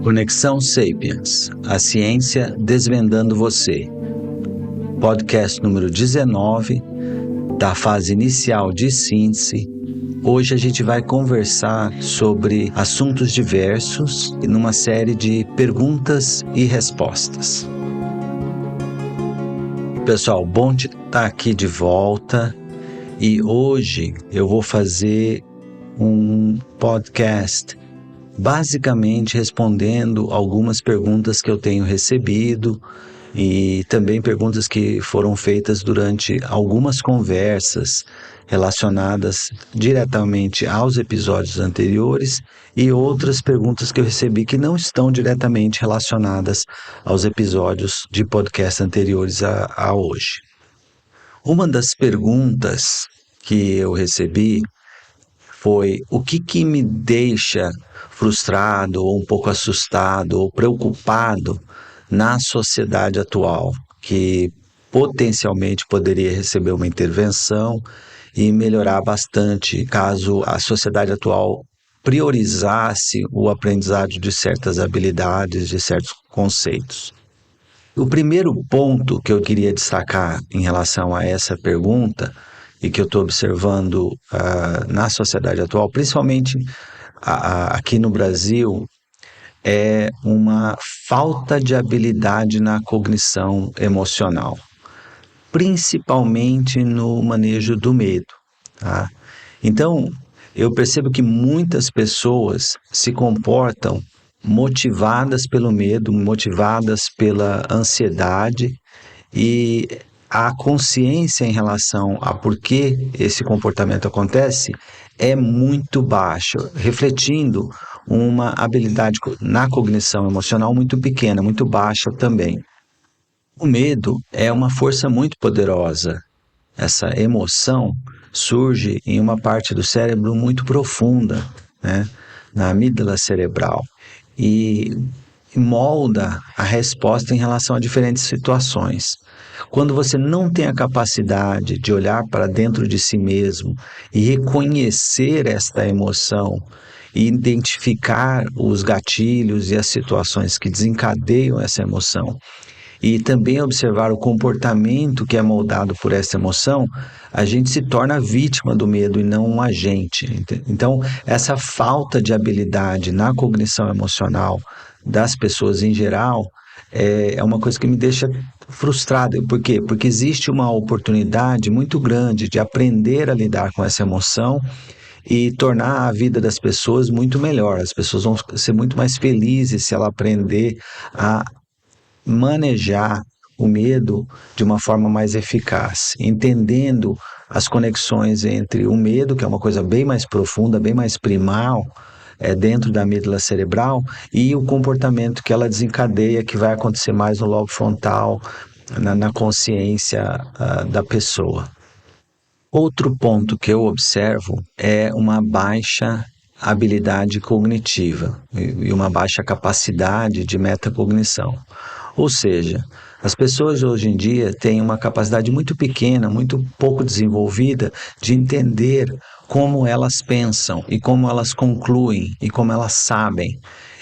Conexão Sapiens, a ciência desvendando você. Podcast número 19, da fase inicial de síntese. Hoje a gente vai conversar sobre assuntos diversos numa série de perguntas e respostas. Pessoal, bom de estar aqui de volta e hoje eu vou fazer um podcast basicamente respondendo algumas perguntas que eu tenho recebido e também perguntas que foram feitas durante algumas conversas relacionadas diretamente aos episódios anteriores e outras perguntas que eu recebi que não estão diretamente relacionadas aos episódios de podcast anteriores a hoje. Uma das perguntas que eu recebi foi o que me deixa frustrado ou um pouco assustado ou preocupado na sociedade atual, que potencialmente poderia receber uma intervenção e melhorar bastante caso a sociedade atual priorizasse o aprendizado de certas habilidades, de certos conceitos. O primeiro ponto que eu queria destacar em relação a essa pergunta e que eu estou observando na sociedade atual, principalmente aqui no Brasil, é uma falta de habilidade na cognição emocional, principalmente no manejo do medo, tá? Então, eu percebo que muitas pessoas se comportam motivadas pelo medo, motivadas pela ansiedade e a consciência em relação a por que esse comportamento acontece é muito baixa, refletindo uma habilidade na cognição emocional muito pequena, muito baixa também. O medo é uma força muito poderosa. Essa emoção surge em uma parte do cérebro muito profunda, né? Na amígdala cerebral, e molda a resposta em relação a diferentes situações. Quando você não tem a capacidade de olhar para dentro de si mesmo e reconhecer esta emoção e identificar os gatilhos e as situações que desencadeiam essa emoção, e também observar o comportamento que é moldado por essa emoção, a gente se torna vítima do medo e não um agente. Então, essa falta de habilidade na cognição emocional das pessoas em geral é uma coisa que me deixa frustrado. Por quê? Porque existe uma oportunidade muito grande de aprender a lidar com essa emoção e tornar a vida das pessoas muito melhor. As pessoas vão ser muito mais felizes se ela aprender a manejar o medo de uma forma mais eficaz, entendendo as conexões entre o medo, que é uma coisa bem mais profunda, bem mais primal, dentro da amígdala cerebral, e o comportamento que ela desencadeia, que vai acontecer mais no lobo frontal, na consciência da pessoa. Outro ponto que eu observo é uma baixa habilidade cognitiva e uma baixa capacidade de metacognição. Ou seja, as pessoas hoje em dia têm uma capacidade muito pequena, muito pouco desenvolvida de entender como elas pensam e como elas concluem e como elas sabem.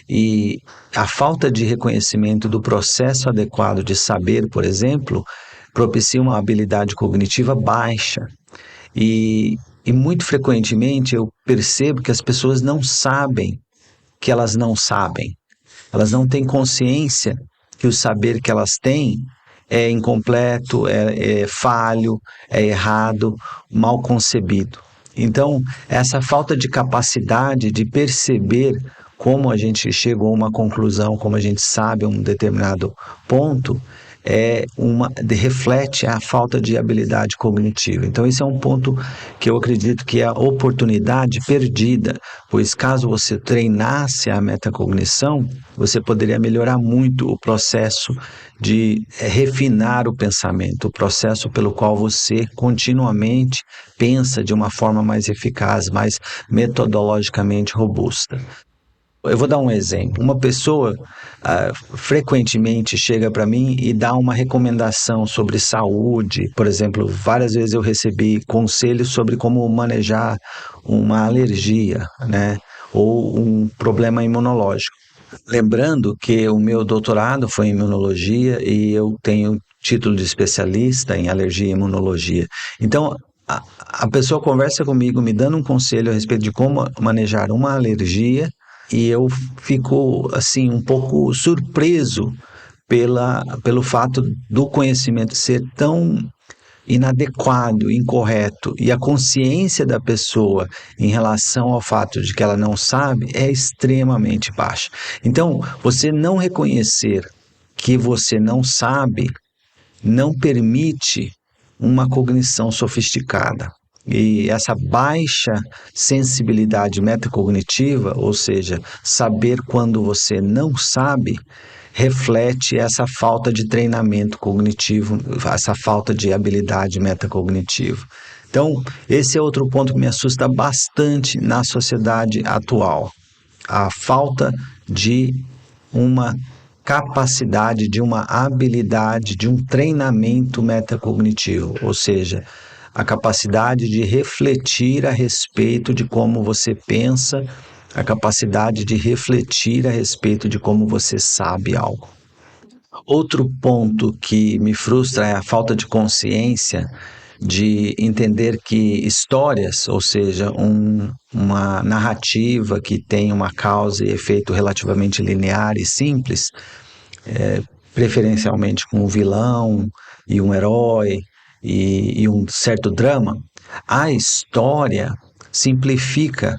E a falta de reconhecimento do processo adequado de saber, por exemplo, propicia uma habilidade cognitiva baixa. E muito frequentemente eu percebo que as pessoas não sabem que elas não sabem. Elas não têm consciência que o saber que elas têm é incompleto, é falho, é errado, mal concebido. Então, essa falta de capacidade de perceber como a gente chegou a uma conclusão, como a gente sabe um determinado ponto, reflete a falta de habilidade cognitiva. Então, esse é um ponto que eu acredito que é a oportunidade perdida, pois caso você treinasse a metacognição, você poderia melhorar muito o processo de refinar o pensamento, o processo pelo qual você continuamente pensa de uma forma mais eficaz, mais metodologicamente robusta. Eu vou dar um exemplo. Uma pessoa frequentemente chega para mim e dá uma recomendação sobre saúde. Por exemplo, várias vezes eu recebi conselhos sobre como manejar uma alergia, né? Ou um problema imunológico. Lembrando que o meu doutorado foi em imunologia e eu tenho título de especialista em alergia e imunologia. Então, a pessoa conversa comigo me dando um conselho a respeito de como manejar uma alergia e eu fico, assim, um pouco surpreso pelo fato do conhecimento ser tão inadequado, incorreto, e a consciência da pessoa em relação ao fato de que ela não sabe é extremamente baixa. Então, você não reconhecer que você não sabe não permite uma cognição sofisticada. E essa baixa sensibilidade metacognitiva, ou seja, saber quando você não sabe, reflete essa falta de treinamento cognitivo, essa falta de habilidade metacognitiva. Então, esse é outro ponto que me assusta bastante na sociedade atual. A falta de uma capacidade, de uma habilidade, de um treinamento metacognitivo, ou seja, a capacidade de refletir a respeito de como você pensa, a capacidade de refletir a respeito de como você sabe algo. Outro ponto que me frustra é a falta de consciência de entender que histórias, ou seja, uma narrativa que tem uma causa e efeito relativamente linear e simples, preferencialmente com um vilão e um herói e um certo drama, a história simplifica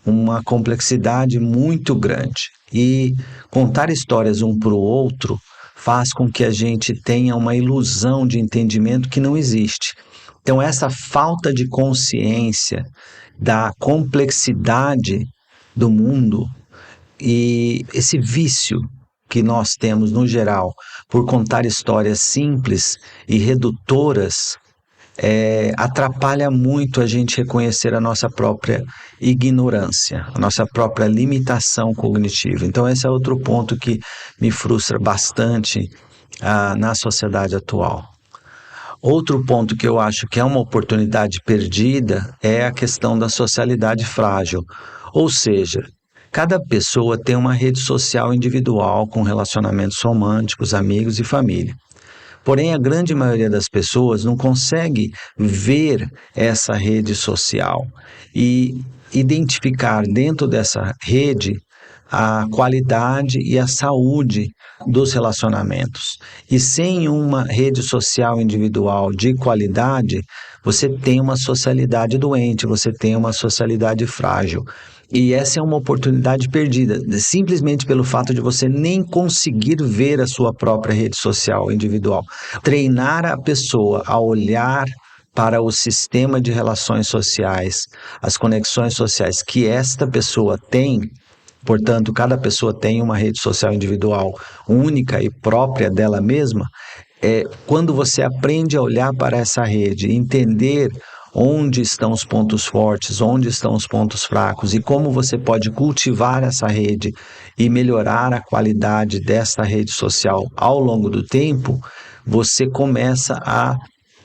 uma complexidade muito grande. E contar histórias um para o outro faz com que a gente tenha uma ilusão de entendimento que não existe. Então, essa falta de consciência da complexidade do mundo e esse vício que nós temos no geral por contar histórias simples e redutoras atrapalha muito a gente reconhecer a nossa própria ignorância, a nossa própria limitação cognitiva. Então, esse é outro ponto que me frustra bastante na sociedade atual. Outro ponto que eu acho que é uma oportunidade perdida é a questão da socialidade frágil. Ou seja, cada pessoa tem uma rede social individual com relacionamentos românticos, amigos e família. Porém, a grande maioria das pessoas não consegue ver essa rede social e identificar dentro dessa rede a qualidade e a saúde dos relacionamentos. E sem uma rede social individual de qualidade, você tem uma socialidade doente, você tem uma socialidade frágil. E essa é uma oportunidade perdida, simplesmente pelo fato de você nem conseguir ver a sua própria rede social individual. Treinar a pessoa a olhar para o sistema de relações sociais, as conexões sociais que esta pessoa tem. Portanto, cada pessoa tem uma rede social individual única e própria dela mesma. Quando você aprende a olhar para essa rede, entender onde estão os pontos fortes, onde estão os pontos fracos e como você pode cultivar essa rede e melhorar a qualidade desta rede social ao longo do tempo, você começa a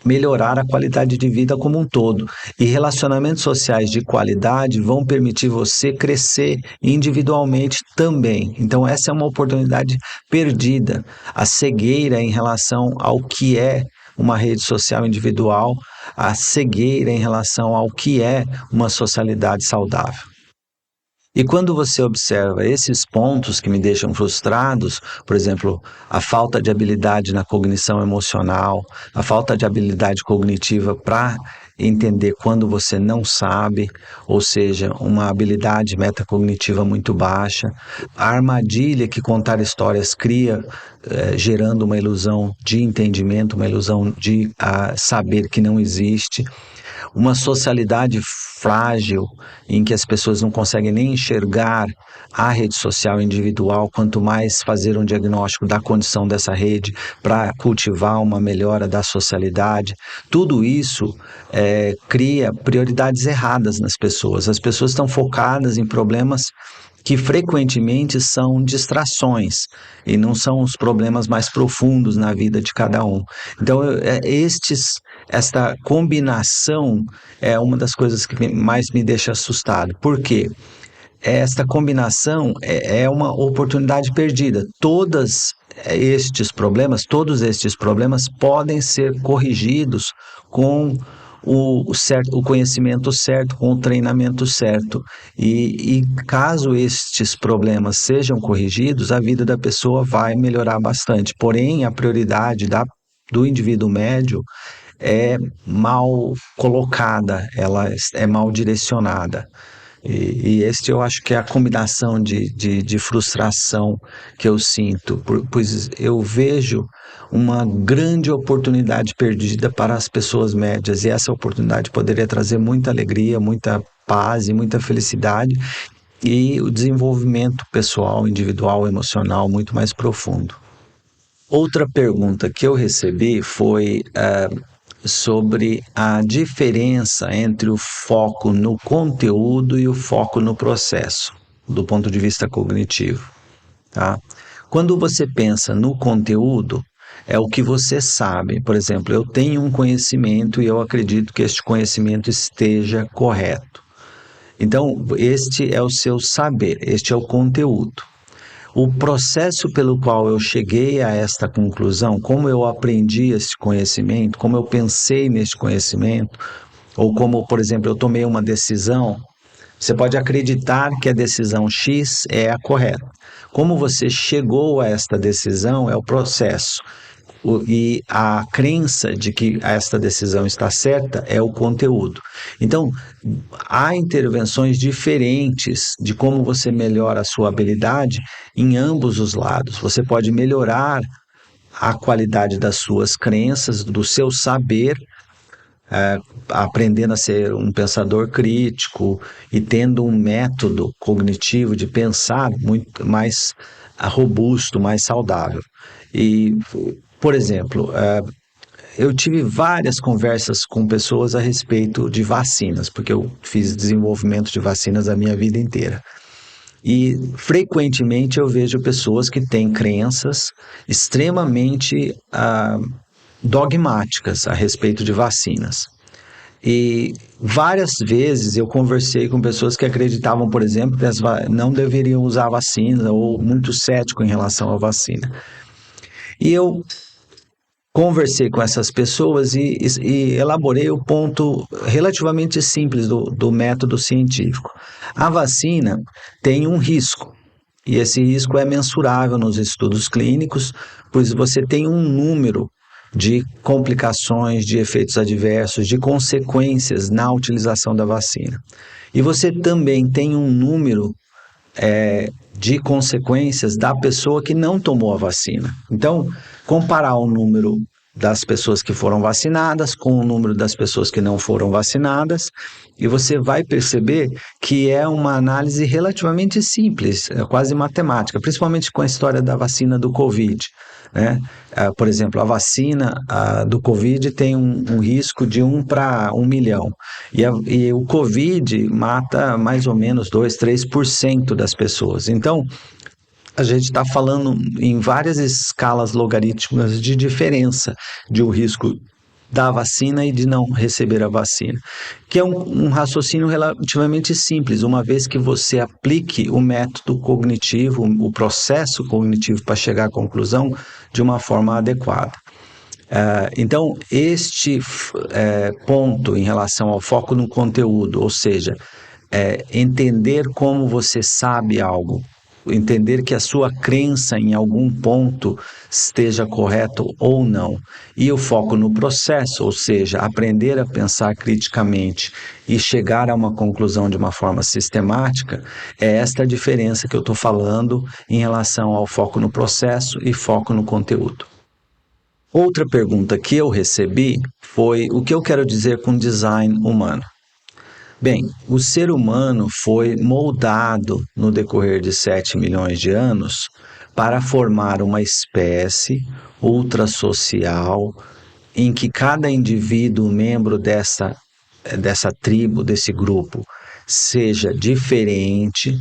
melhorar a qualidade de vida como um todo. E relacionamentos sociais de qualidade vão permitir você crescer individualmente também. Então, essa é uma oportunidade perdida. A cegueira em relação ao que é uma rede social individual, a cegueira em relação ao que é uma socialidade saudável. E quando você observa esses pontos que me deixam frustrados, por exemplo, a falta de habilidade na cognição emocional, a falta de habilidade cognitiva para entender quando você não sabe, ou seja, uma habilidade metacognitiva muito baixa, a armadilha que contar histórias cria, gerando uma ilusão de entendimento, uma ilusão de saber que não existe, uma socialidade frágil em que as pessoas não conseguem nem enxergar a rede social individual, quanto mais fazer um diagnóstico da condição dessa rede para cultivar uma melhora da socialidade. Tudo isso cria prioridades erradas nas pessoas. As pessoas estão focadas em problemas que frequentemente são distrações e não são os problemas mais profundos na vida de cada um. Então, esta combinação é uma das coisas que mais me deixa assustado. Por quê? esta combinação é uma oportunidade perdida. Todos estes problemas podem ser corrigidos com o conhecimento certo, com o treinamento certo. E caso estes problemas sejam corrigidos, a vida da pessoa vai melhorar bastante. Porém, a prioridade do indivíduo médio é mal colocada, ela é mal direcionada. E este eu acho que é a combinação de frustração que eu sinto, pois eu vejo uma grande oportunidade perdida para as pessoas médias, e essa oportunidade poderia trazer muita alegria, muita paz e muita felicidade, e o desenvolvimento pessoal, individual, emocional muito mais profundo. Outra pergunta que eu recebi foi sobre a diferença entre o foco no conteúdo e o foco no processo, do ponto de vista cognitivo, tá? Quando você pensa no conteúdo, é o que você sabe. Por exemplo, eu tenho um conhecimento e eu acredito que este conhecimento esteja correto. Então, este é o seu saber, este é o conteúdo. O processo pelo qual eu cheguei a esta conclusão, como eu aprendi esse conhecimento, como eu pensei nesse conhecimento, ou como, por exemplo, eu tomei uma decisão, você pode acreditar que a decisão X é a correta. Como você chegou a esta decisão é o processo. E a crença de que esta decisão está certa é o conteúdo. Então, há intervenções diferentes de como você melhora a sua habilidade em ambos os lados. Você pode melhorar a qualidade das suas crenças, do seu saber, aprendendo a ser um pensador crítico e tendo um método cognitivo de pensar muito mais robusto, mais saudável. E, por exemplo, eu tive várias conversas com pessoas a respeito de vacinas, porque eu fiz desenvolvimento de vacinas a minha vida inteira. E frequentemente eu vejo pessoas que têm crenças extremamente dogmáticas a respeito de vacinas. E várias vezes eu conversei com pessoas que acreditavam, por exemplo, que não deveriam usar vacina ou muito cético em relação à vacina. E eu conversei com essas pessoas e elaborei o ponto relativamente simples do método científico. A vacina tem um risco, e esse risco é mensurável nos estudos clínicos, pois você tem um número de complicações, de efeitos adversos, de consequências na utilização da vacina. E você também tem um número de consequências da pessoa que não tomou a vacina. Então, comparar o número das pessoas que foram vacinadas com o número das pessoas que não foram vacinadas, e você vai perceber que é uma análise relativamente simples, quase matemática, principalmente com a história da vacina do Covid, né? Por exemplo, a vacina do Covid tem um risco de 1 para 1 milhão, e o Covid mata mais ou menos 2, 3% das pessoas. Então, a gente está falando em várias escalas logarítmicas de diferença de um risco da vacina e de não receber a vacina, que é um raciocínio relativamente simples, uma vez que você aplique o método cognitivo, o processo cognitivo para chegar à conclusão de uma forma adequada. Então, este ponto em relação ao foco no conteúdo, ou seja, entender como você sabe algo, entender que a sua crença em algum ponto esteja correto ou não, e o foco no processo, ou seja, aprender a pensar criticamente e chegar a uma conclusão de uma forma sistemática, é esta a diferença que eu estou falando em relação ao foco no processo e foco no conteúdo. Outra pergunta que eu recebi foi o que eu quero dizer com design humano. Bem, o ser humano foi moldado no decorrer de 7 milhões de anos para formar uma espécie ultrasocial em que cada indivíduo membro dessa tribo, desse grupo, seja diferente,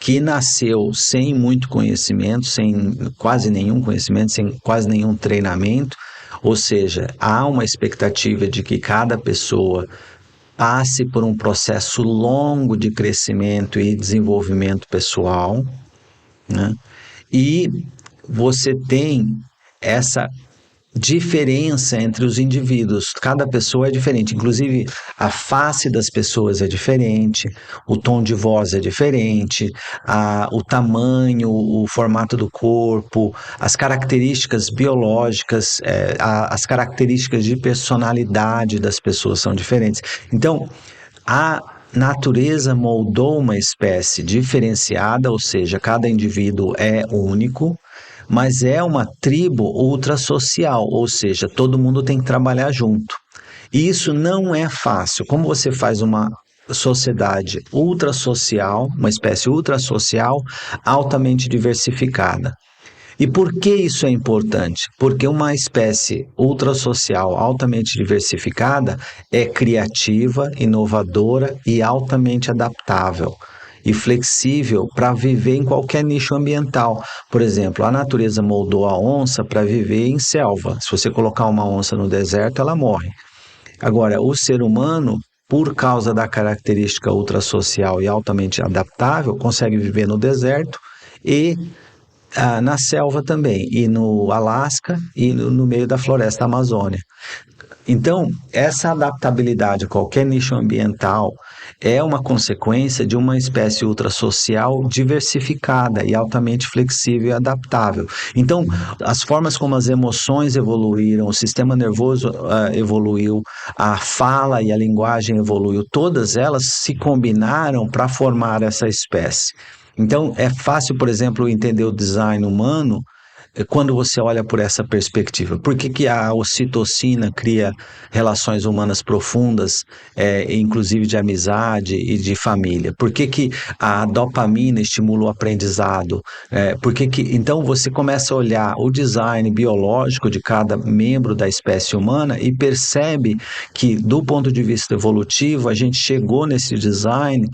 que nasceu sem muito conhecimento, sem quase nenhum conhecimento, sem quase nenhum treinamento, ou seja, há uma expectativa de que cada pessoa passe por um processo longo de crescimento e desenvolvimento pessoal, né? E você tem essa diferença entre os indivíduos. Cada pessoa é diferente, inclusive a face das pessoas é diferente, o tom de voz é diferente, o tamanho, o formato do corpo, as características biológicas, as características de personalidade das pessoas são diferentes. Então, a natureza moldou uma espécie diferenciada, ou seja, cada indivíduo é único, mas é uma tribo ultrasocial, ou seja, todo mundo tem que trabalhar junto. E isso não é fácil. Como você faz uma sociedade ultrasocial, uma espécie ultrasocial, altamente diversificada? E por que isso é importante? Porque uma espécie ultrasocial altamente diversificada é criativa, inovadora e altamente adaptável e flexível para viver em qualquer nicho ambiental. Por exemplo, a natureza moldou a onça para viver em selva. Se você colocar uma onça no deserto, ela morre. Agora, o ser humano, por causa da característica ultrasocial e altamente adaptável, consegue viver no deserto e na selva também, e no Alasca e no meio da floresta amazônica. Então, essa adaptabilidade a qualquer nicho ambiental é uma consequência de uma espécie ultrasocial diversificada e altamente flexível e adaptável. Então, as formas como as emoções evoluíram, o sistema nervoso evoluiu, a fala e a linguagem evoluiu, todas elas se combinaram para formar essa espécie. Então, é fácil, por exemplo, entender o design humano quando você olha por essa perspectiva. Por que a ocitocina cria relações humanas profundas, inclusive de amizade e de família? Por que a dopamina estimula o aprendizado? Então você começa a olhar o design biológico de cada membro da espécie humana e percebe que, do ponto de vista evolutivo, a gente chegou nesse design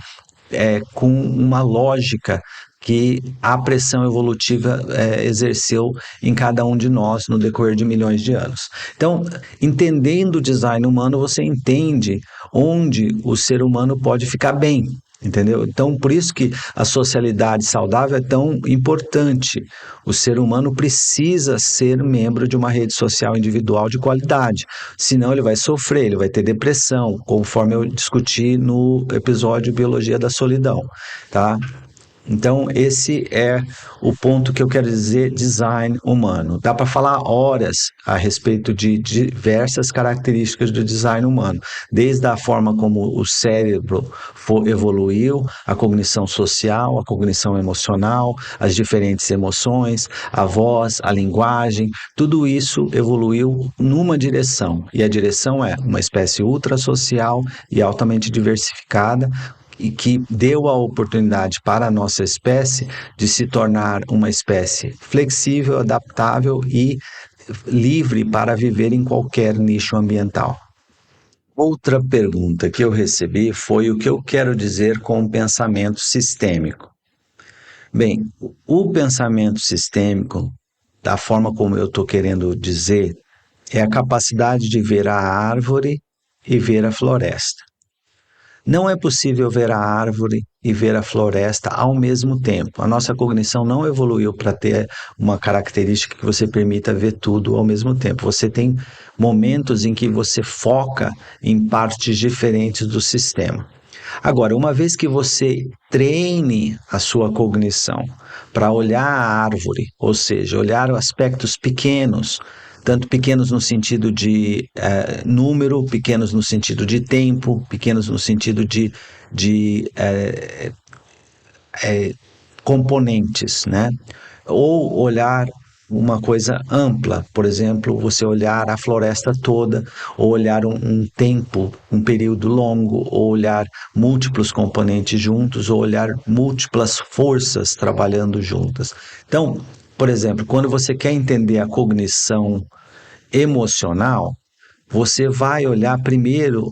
com uma lógica que a pressão evolutiva exerceu em cada um de nós no decorrer de milhões de anos. Então, entendendo o design humano, você entende onde o ser humano pode ficar bem. Entendeu? Então, por isso que a socialidade saudável é tão importante. O ser humano precisa ser membro de uma rede social individual de qualidade, senão ele vai sofrer, ele vai ter depressão, conforme eu discuti no episódio Biologia da Solidão, tá? Então, esse é o ponto que eu quero dizer design humano. Dá para falar horas a respeito de diversas características do design humano, desde a forma como o cérebro evoluiu, a cognição social, a cognição emocional, as diferentes emoções, a voz, a linguagem, tudo isso evoluiu numa direção, e a direção é uma espécie ultrasocial e altamente diversificada, e que deu a oportunidade para a nossa espécie de se tornar uma espécie flexível, adaptável e livre para viver em qualquer nicho ambiental. Outra pergunta que eu recebi foi o que eu quero dizer com o pensamento sistêmico. Bem, o pensamento sistêmico, da forma como eu estou querendo dizer, é a capacidade de ver a árvore e ver a floresta. Não é possível ver a árvore e ver a floresta ao mesmo tempo. A nossa cognição não evoluiu para ter uma característica que você permita ver tudo ao mesmo tempo. Você tem momentos em que você foca em partes diferentes do sistema. Agora, uma vez que você treine a sua cognição para olhar a árvore, ou seja, olhar aspectos pequenos, tanto pequenos no sentido de número, pequenos no sentido de tempo, pequenos no sentido de componentes, né? Ou olhar uma coisa ampla, por exemplo, você olhar a floresta toda, ou olhar um tempo, um período longo, ou olhar múltiplos componentes juntos, ou olhar múltiplas forças trabalhando juntas. Então, por exemplo, quando você quer entender a cognição emocional, você vai olhar primeiro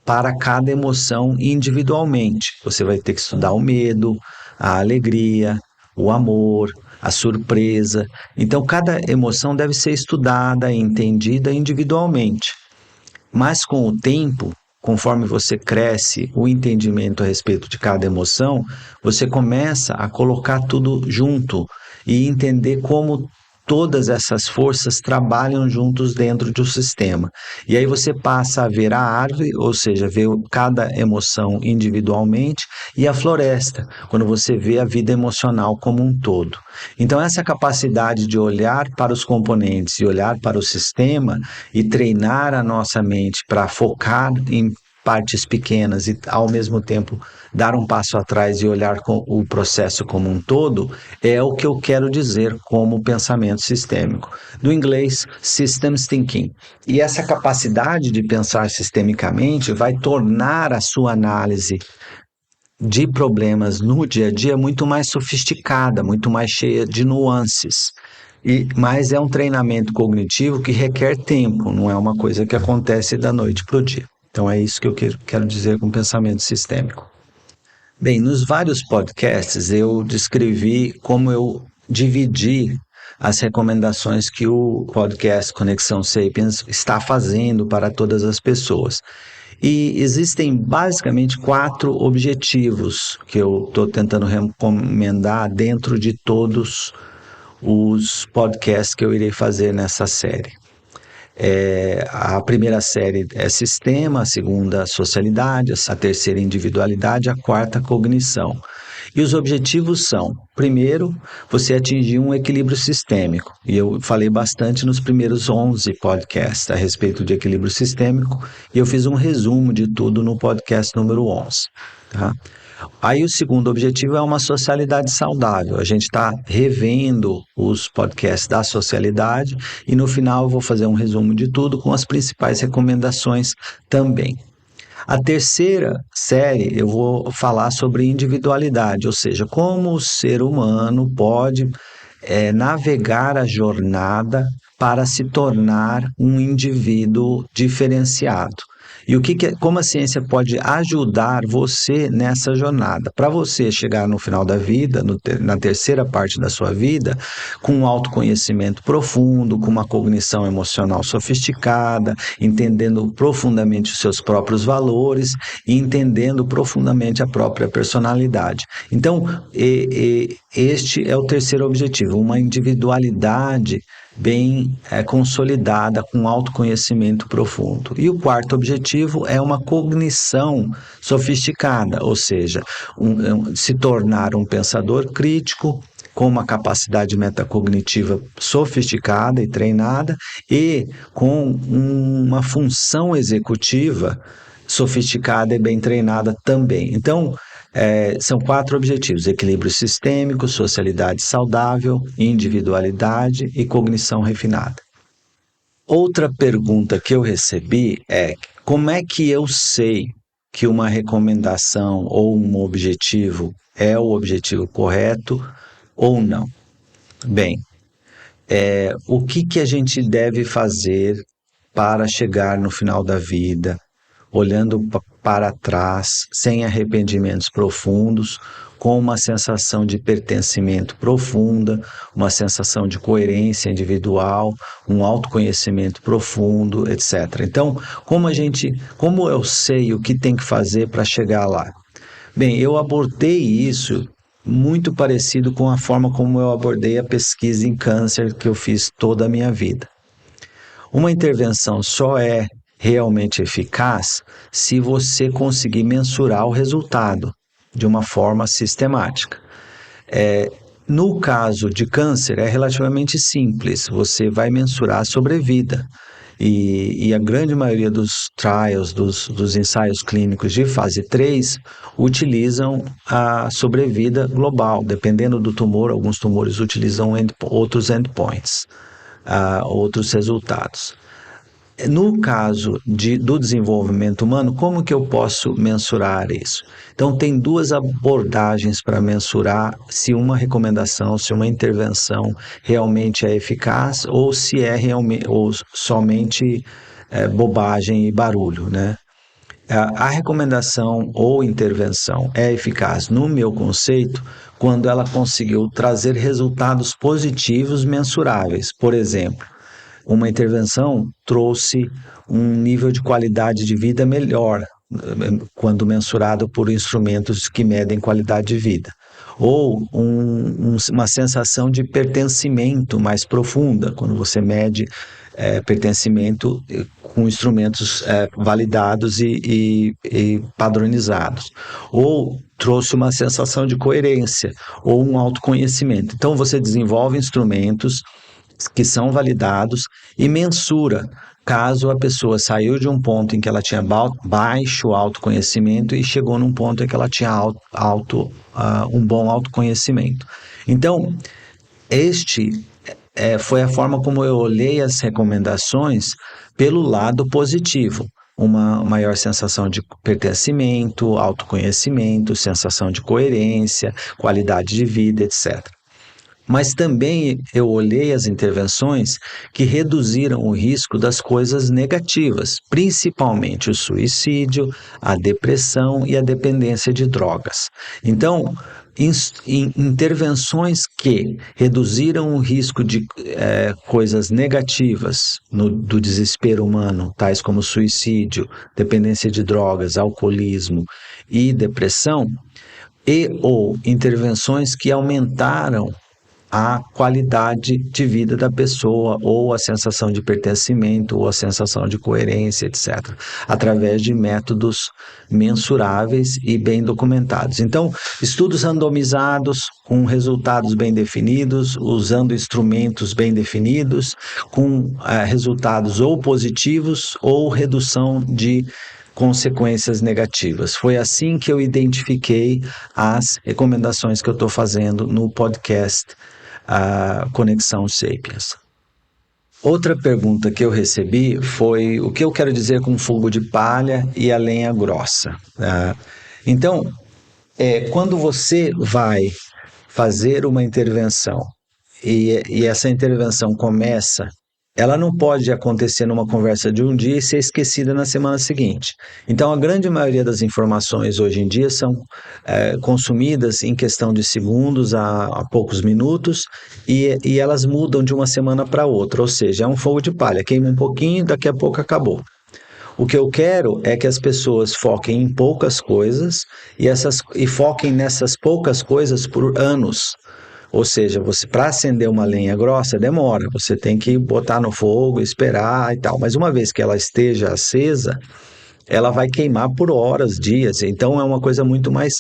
para cada emoção individualmente. Você vai ter que estudar o medo, a alegria, o amor, a surpresa. Então, cada emoção deve ser estudada e entendida individualmente. Mas com o tempo, conforme você cresce o entendimento a respeito de cada emoção, você começa a colocar tudo junto e entender como todas essas forças trabalham juntos dentro de um sistema. E aí você passa a ver a árvore, ou seja, ver cada emoção individualmente, e a floresta, quando você vê a vida emocional como um todo. Então, essa capacidade de olhar para os componentes e olhar para o sistema e treinar a nossa mente para focar em partes pequenas e, ao mesmo tempo, dar um passo atrás e olhar com o processo como um todo, é o que eu quero dizer como pensamento sistêmico. Do inglês, systems thinking. E essa capacidade de pensar sistemicamente vai tornar a sua análise de problemas no dia a dia muito mais sofisticada, muito mais cheia de nuances. Mas é um treinamento cognitivo que requer tempo, não é uma coisa que acontece da noite para o dia. Então é isso que eu quero dizer com pensamento sistêmico. Bem, nos vários podcasts eu descrevi como eu dividi as recomendações que o podcast Conexão Sapiens está fazendo para todas as pessoas. E existem basicamente 4 objetivos que eu estou tentando recomendar dentro de todos os podcasts que eu irei fazer nessa série. A primeira série é sistema, a segunda socialidade, a terceira individualidade, a quarta cognição. E os objetivos são, primeiro, você atingir um equilíbrio sistêmico. E eu falei bastante nos primeiros 11 podcasts a respeito de equilíbrio sistêmico, e eu fiz um resumo de tudo no podcast número 11. Tá? Aí o segundo objetivo é uma socialidade saudável. A gente está revendo os podcasts da socialidade e no final eu vou fazer um resumo de tudo com as principais recomendações também. A terceira série eu vou falar sobre individualidade, ou seja, como o ser humano pode navegar a jornada para se tornar um indivíduo diferenciado. E como a ciência pode ajudar você nessa jornada, para você chegar no final da vida, na terceira parte da sua vida, com um autoconhecimento profundo, com uma cognição emocional sofisticada, entendendo profundamente os seus próprios valores e entendendo profundamente a própria personalidade. Então, este é o terceiro objetivo, uma individualidade bem consolidada, com autoconhecimento profundo. E o quarto objetivo é uma cognição sofisticada, ou seja, se tornar um pensador crítico, com uma capacidade metacognitiva sofisticada e treinada, e com uma função executiva sofisticada e bem treinada também. Então, são 4 objetivos: equilíbrio sistêmico, socialidade saudável, individualidade e cognição refinada. Outra pergunta que eu recebi é: como é que eu sei que uma recomendação ou um objetivo é o objetivo correto ou não? Bem, o que a gente deve fazer para chegar no final da vida, olhando para trás, sem arrependimentos profundos, com uma sensação de pertencimento profunda, uma sensação de coerência individual, um autoconhecimento profundo, etc. Então, como eu sei o que tem que fazer para chegar lá? Bem, eu abordei isso muito parecido com a forma como eu abordei a pesquisa em câncer que eu fiz toda a minha vida. Uma intervenção só é realmente eficaz se você conseguir mensurar o resultado de uma forma sistemática. No caso de câncer, é relativamente simples, você vai mensurar a sobrevida. E a grande maioria dos trials, dos ensaios clínicos de fase 3, utilizam a sobrevida global. Dependendo do tumor, alguns tumores utilizam outros endpoints, outros resultados. No caso do desenvolvimento humano, como que eu posso mensurar isso? Então, tem 2 abordagens para mensurar se uma recomendação, se uma intervenção realmente é eficaz ou se é realmente, ou somente bobagem e barulho, né? A recomendação ou intervenção é eficaz, no meu conceito, quando ela conseguiu trazer resultados positivos mensuráveis. Por exemplo, uma intervenção trouxe um nível de qualidade de vida melhor, quando mensurado por instrumentos que medem qualidade de vida. Ou uma sensação de pertencimento mais profunda, quando você mede pertencimento com instrumentos validados e padronizados. Ou trouxe uma sensação de coerência, ou um autoconhecimento. Então, você desenvolve instrumentos que são validados e mensura caso a pessoa saiu de um ponto em que ela tinha baixo autoconhecimento e chegou num ponto em que ela tinha um bom autoconhecimento. Então, foi a forma como eu olhei as recomendações pelo lado positivo. Uma maior sensação de pertencimento, autoconhecimento, sensação de coerência, qualidade de vida, etc. Mas também eu olhei as intervenções que reduziram o risco das coisas negativas, principalmente o suicídio, a depressão e a dependência de drogas. Então, intervenções que reduziram o risco de coisas negativas do desespero humano, tais como suicídio, dependência de drogas, alcoolismo e depressão, ou intervenções que aumentaram a qualidade de vida da pessoa, ou a sensação de pertencimento, ou a sensação de coerência, etc., através de métodos mensuráveis e bem documentados. Então, estudos randomizados, com resultados bem definidos, usando instrumentos bem definidos, com resultados ou positivos ou redução de consequências negativas. Foi assim que eu identifiquei as recomendações que eu estou fazendo no podcast Conexão Sapiens. Outra pergunta que eu recebi foi o que eu quero dizer com fogo de palha e a lenha grossa. Então, quando você vai fazer uma intervenção e essa intervenção começa, ela não pode acontecer numa conversa de um dia e ser esquecida na semana seguinte. Então, a grande maioria das informações hoje em dia são consumidas em questão de segundos a poucos minutos e elas mudam de uma semana para outra, ou seja, é um fogo de palha, queima um pouquinho, daqui a pouco acabou. O que eu quero é que as pessoas foquem em poucas coisas e foquem nessas poucas coisas por anos. Ou seja, para acender uma lenha grossa demora, você tem que botar no fogo, esperar e tal. Mas uma vez que ela esteja acesa, ela vai queimar por horas, dias. Então é uma coisa muito mais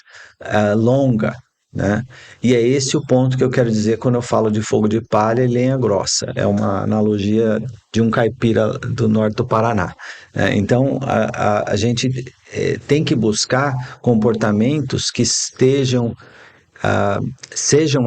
longa, né? E é esse o ponto que eu quero dizer quando eu falo de fogo de palha e lenha grossa. É uma analogia de um caipira do norte do Paraná. Então a gente tem que buscar comportamentos que sejam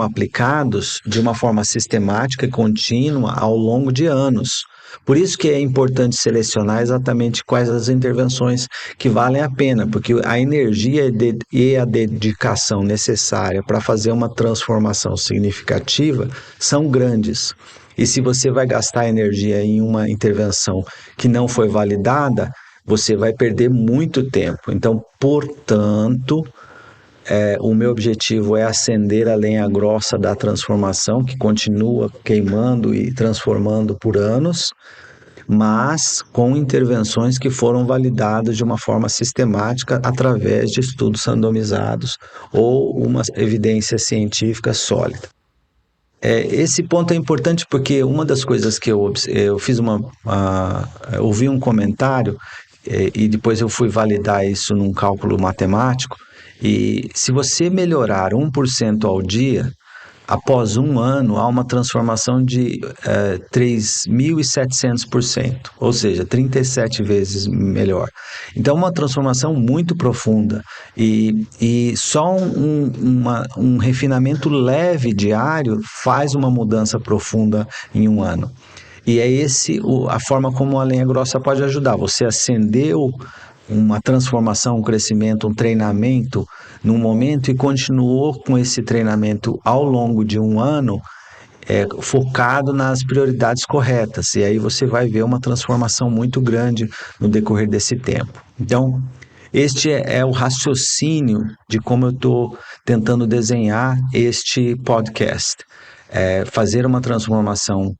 aplicados de uma forma sistemática e contínua ao longo de anos. Por isso que é importante selecionar exatamente quais as intervenções que valem a pena, porque a energia e a dedicação necessária para fazer uma transformação significativa são grandes. E se você vai gastar energia em uma intervenção que não foi validada, você vai perder muito tempo. Então, portanto, o meu objetivo é acender a lenha grossa da transformação, que continua queimando e transformando por anos, mas com intervenções que foram validadas de uma forma sistemática através de estudos randomizados ou uma evidência científica sólida. Esse ponto é importante porque uma das coisas que eu fiz ouvi um comentário e depois eu fui validar isso num cálculo matemático. E se você melhorar 1% ao dia, após um ano, há uma transformação de 3.700%, ou seja, 37 vezes melhor. Então, uma transformação muito profunda e só um refinamento leve diário faz uma mudança profunda em um ano. E é a forma como a lenha grossa pode ajudar. Você acendeu uma transformação, um crescimento, um treinamento num momento e continuou com esse treinamento ao longo de um ano, focado nas prioridades corretas. E aí você vai ver uma transformação muito grande no decorrer desse tempo. Então, este é o raciocínio de como eu estou tentando desenhar este podcast. Fazer uma transformação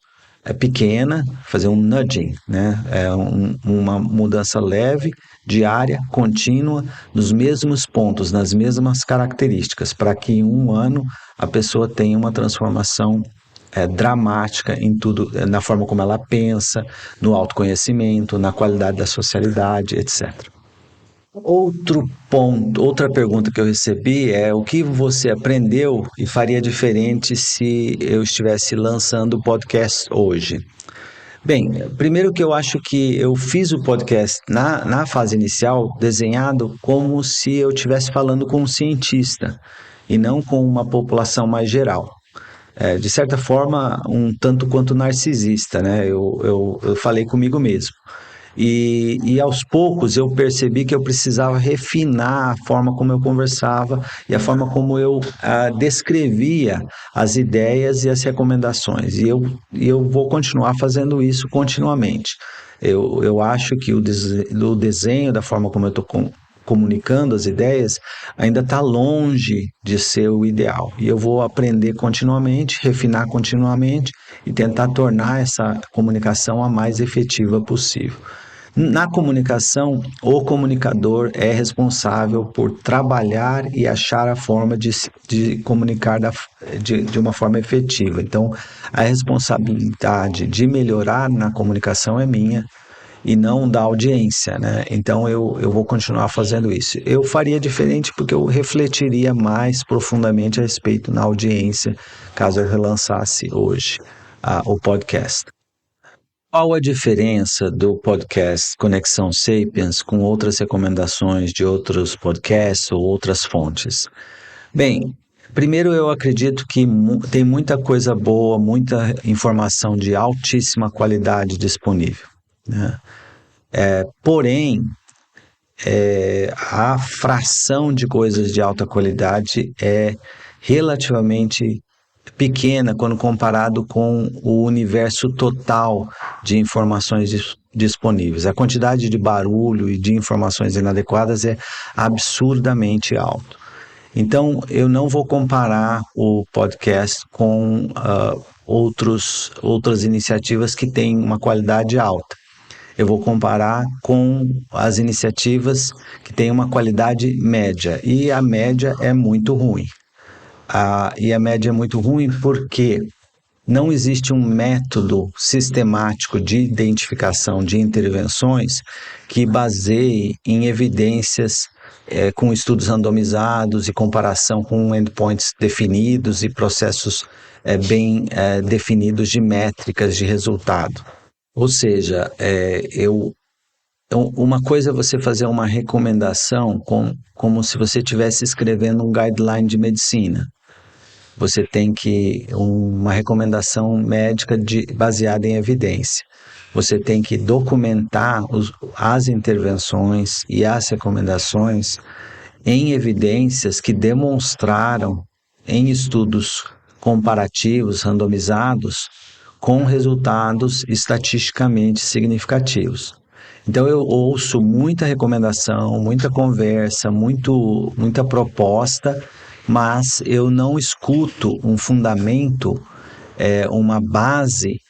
pequena, fazer um nudging, né? Uma mudança leve, diária, contínua, nos mesmos pontos, nas mesmas características, para que em um ano a pessoa tenha uma transformação dramática em tudo, na forma como ela pensa, no autoconhecimento, na qualidade da socialidade, etc. Outro ponto, outra pergunta que eu recebi é o que você aprendeu e faria diferente se eu estivesse lançando o podcast hoje? Bem, primeiro que eu acho que eu fiz o podcast na fase inicial desenhado como se eu estivesse falando com um cientista e não com uma população mais geral. De certa forma, um tanto quanto narcisista, né? Eu falei comigo mesmo. E aos poucos eu percebi que eu precisava refinar a forma como eu conversava e a forma como eu descrevia as ideias e as recomendações. E eu vou continuar fazendo isso continuamente. Eu acho que o desenho, da forma como eu estou comunicando as ideias, ainda está longe de ser o ideal. E eu vou aprender continuamente, refinar continuamente e tentar tornar essa comunicação a mais efetiva possível. Na comunicação, o comunicador é responsável por trabalhar e achar a forma de comunicar de uma forma efetiva. Então, a responsabilidade de melhorar na comunicação é minha e não da audiência, né? Então, eu vou continuar fazendo isso. Eu faria diferente porque eu refletiria mais profundamente a respeito na audiência, caso eu relançasse hoje o podcast. Qual a diferença do podcast Conexão Sapiens com outras recomendações de outros podcasts ou outras fontes? Bem, primeiro eu acredito que tem muita coisa boa, muita informação de altíssima qualidade disponível, né? Porém, a fração de coisas de alta qualidade é relativamente pequena quando comparado com o universo total de informações disponíveis. A quantidade de barulho e de informações inadequadas é absurdamente alta. Então, eu não vou comparar o podcast com outras iniciativas que têm uma qualidade alta. Eu vou comparar com as iniciativas que têm uma qualidade média, e a média é muito ruim. E a média é muito ruim porque não existe um método sistemático de identificação de intervenções que baseie em evidências com estudos randomizados e comparação com endpoints definidos e processos bem definidos de métricas de resultado. Ou seja, uma coisa é você fazer uma recomendação como se você estivesse escrevendo um guideline de medicina. Você tem uma recomendação médica baseada em evidência. Você tem que documentar as intervenções e as recomendações em evidências que demonstraram em estudos comparativos, randomizados, com resultados estatisticamente significativos. Então eu ouço muita recomendação, muita conversa, muita proposta, mas eu não escuto um fundamento, uma base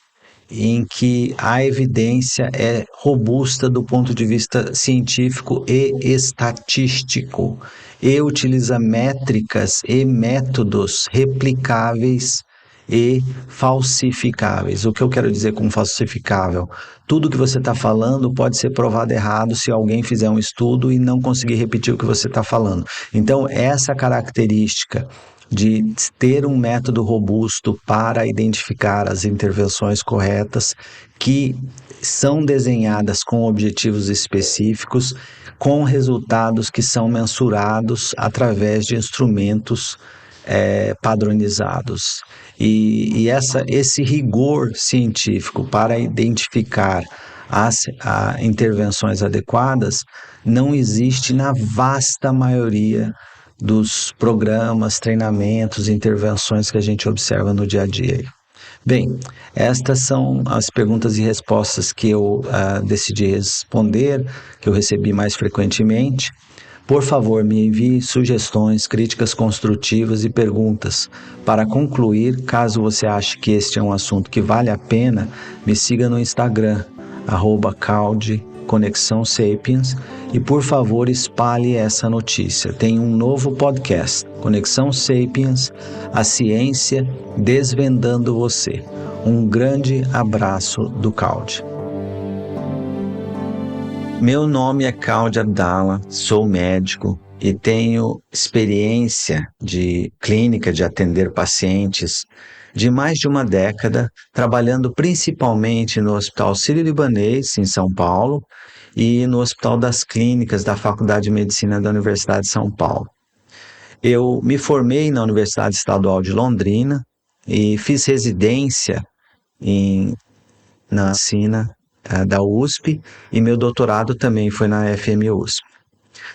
em que a evidência é robusta do ponto de vista científico e estatístico, e utiliza métricas e métodos replicáveis e falsificáveis. O que eu quero dizer com falsificável? Tudo que você está falando pode ser provado errado se alguém fizer um estudo e não conseguir repetir o que você está falando. Então, essa característica de ter um método robusto para identificar as intervenções corretas que são desenhadas com objetivos específicos, com resultados que são mensurados através de instrumentos padronizados. E esse rigor científico para identificar as intervenções adequadas não existe na vasta maioria dos programas, treinamentos, intervenções que a gente observa no dia a dia. Bem, estas são as perguntas e respostas que eu decidi responder, que eu recebi mais frequentemente. Por favor, me envie sugestões, críticas construtivas e perguntas. Para concluir, caso você ache que este é um assunto que vale a pena, me siga no Instagram, @calde Conexão Sapiens, e por favor espalhe essa notícia. Tem um novo podcast, Conexão Sapiens, a ciência desvendando você. Um grande abraço do Calde. Meu nome é Calde Abdala, sou médico e tenho experiência de clínica de atender pacientes de mais de uma década, trabalhando principalmente no Hospital Sírio-Libanês, em São Paulo, e no Hospital das Clínicas da Faculdade de Medicina da Universidade de São Paulo. Eu me formei na Universidade Estadual de Londrina e fiz residência na medicina da USP, e meu doutorado também foi na FMUSP.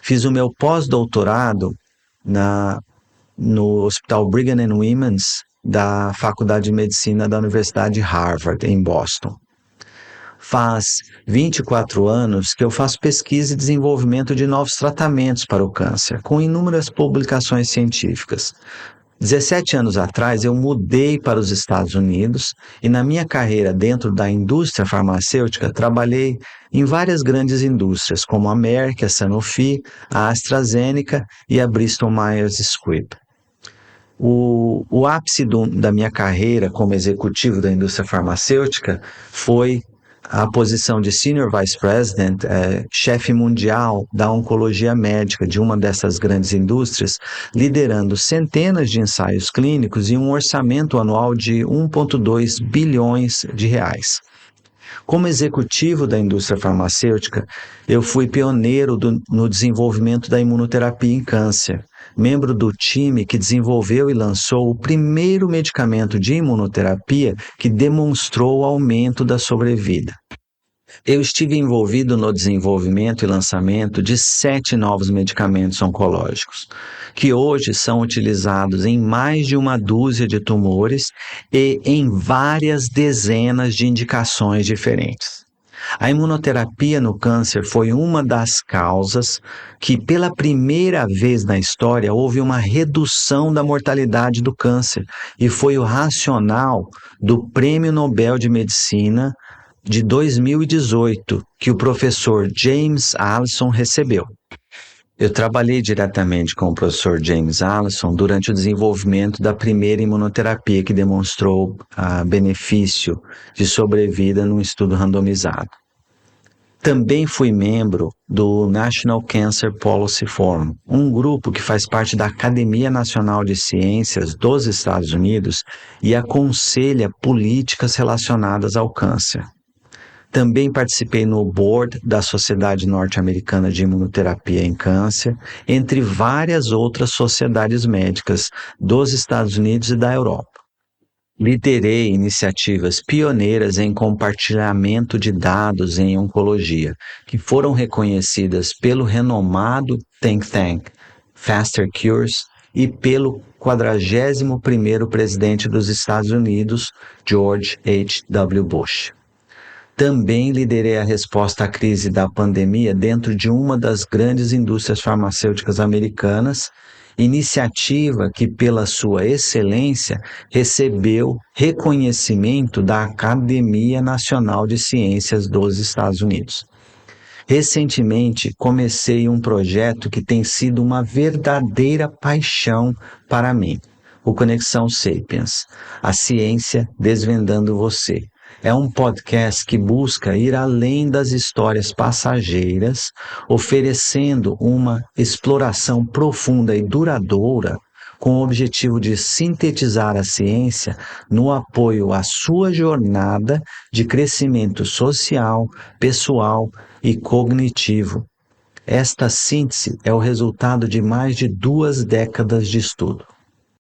Fiz o meu pós-doutorado no Hospital Brigham and Women's da Faculdade de Medicina da Universidade de Harvard, em Boston. Faz 24 anos que eu faço pesquisa e desenvolvimento de novos tratamentos para o câncer, com inúmeras publicações científicas. 17 anos atrás, eu mudei para os Estados Unidos e, na minha carreira dentro da indústria farmacêutica, trabalhei em várias grandes indústrias, como a Merck, a Sanofi, a AstraZeneca e a Bristol Myers Squibb. O ápice da minha carreira como executivo da indústria farmacêutica foi a posição de Senior Vice President, chefe mundial da oncologia médica de uma dessas grandes indústrias, liderando centenas de ensaios clínicos e um orçamento anual de 1,2 bilhões de reais. Como executivo da indústria farmacêutica, eu fui pioneiro no desenvolvimento da imunoterapia em câncer, membro do time que desenvolveu e lançou o primeiro medicamento de imunoterapia que demonstrou o aumento da sobrevida. Eu estive envolvido no desenvolvimento e lançamento de 7 novos medicamentos oncológicos, que hoje são utilizados em mais de uma dúzia de tumores e em várias dezenas de indicações diferentes. A imunoterapia no câncer foi uma das causas que, pela primeira vez na história, houve uma redução da mortalidade do câncer, e foi o racional do Prêmio Nobel de Medicina de 2018 que o professor James Allison recebeu. Eu trabalhei diretamente com o professor James Allison durante o desenvolvimento da primeira imunoterapia que demonstrou benefício de sobrevida num estudo randomizado. Também fui membro do National Cancer Policy Forum, um grupo que faz parte da Academia Nacional de Ciências dos Estados Unidos e aconselha políticas relacionadas ao câncer. Também participei no board da Sociedade Norte-Americana de Imunoterapia em Câncer, entre várias outras sociedades médicas dos Estados Unidos e da Europa. Liderei iniciativas pioneiras em compartilhamento de dados em oncologia, que foram reconhecidas pelo renomado think tank Faster Cures e pelo 41º presidente dos Estados Unidos, George H.W. Bush. Também liderei a resposta à crise da pandemia dentro de uma das grandes indústrias farmacêuticas americanas, iniciativa que, pela sua excelência, recebeu reconhecimento da Academia Nacional de Ciências dos Estados Unidos. Recentemente, comecei um projeto que tem sido uma verdadeira paixão para mim, o Conexão Sapiens, a ciência desvendando você. É um podcast que busca ir além das histórias passageiras, oferecendo uma exploração profunda e duradoura com o objetivo de sintetizar a ciência no apoio à sua jornada de crescimento social, pessoal e cognitivo. Esta síntese é o resultado de mais de 2 décadas de estudo.